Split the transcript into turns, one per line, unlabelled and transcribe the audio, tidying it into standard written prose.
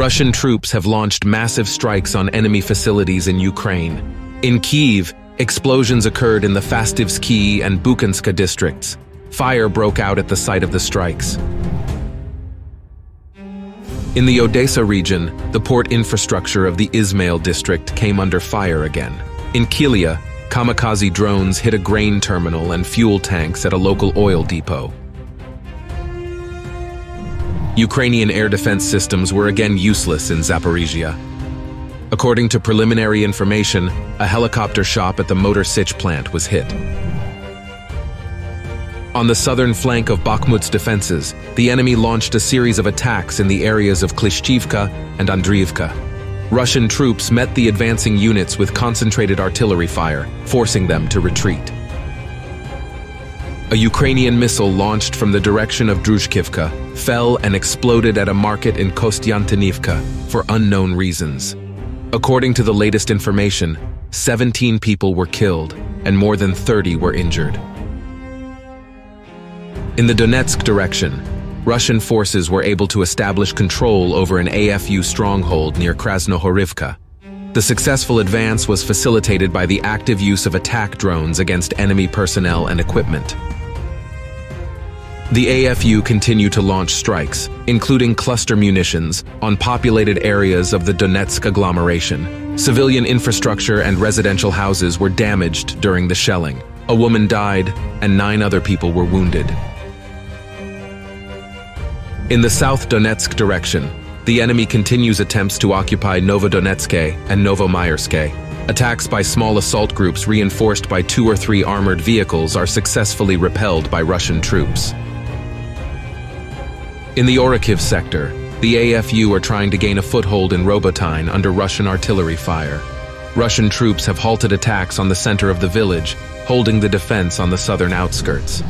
Russian troops have launched massive strikes on enemy facilities in Ukraine. In Kyiv, explosions occurred in the Fastivsky and Buchanska districts. Fire broke out at the site of the strikes. In the Odessa region, the port infrastructure of the Izmail district came under fire again. In Kylia, kamikaze drones hit a grain terminal and fuel tanks at a local oil depot. Ukrainian air defense systems were again useless in Zaporizhia. According to preliminary information, a helicopter shop at the Motor Sich plant was hit. On the southern flank of Bakhmut's defenses, the enemy launched a series of attacks in the areas of Klishchivka and Andriivka. Russian troops met the advancing units with concentrated artillery fire, forcing them to retreat. A Ukrainian missile launched from the direction of Druzhkivka fell and exploded at a market in Kostyantinivka for unknown reasons. According to the latest information, 17 people were killed and more than 30 were injured. In the Donetsk direction, Russian forces were able to establish control over an AFU stronghold near Krasnohorivka. The successful advance was facilitated by the active use of attack drones against enemy personnel and equipment. The AFU continue to launch strikes, including cluster munitions, on populated areas of the Donetsk agglomeration. Civilian infrastructure and residential houses were damaged during the shelling. A woman died, and 9 other people were wounded. In the South Donetsk direction, the enemy continues attempts to occupy Novodonetsk and Novomayorsk. Attacks by small assault groups reinforced by 2 or 3 armored vehicles are successfully repelled by Russian troops. In the Orikhiv sector, the AFU are trying to gain a foothold in Robotyne under Russian artillery fire. Russian troops have halted attacks on the center of the village, holding the defense on the southern outskirts.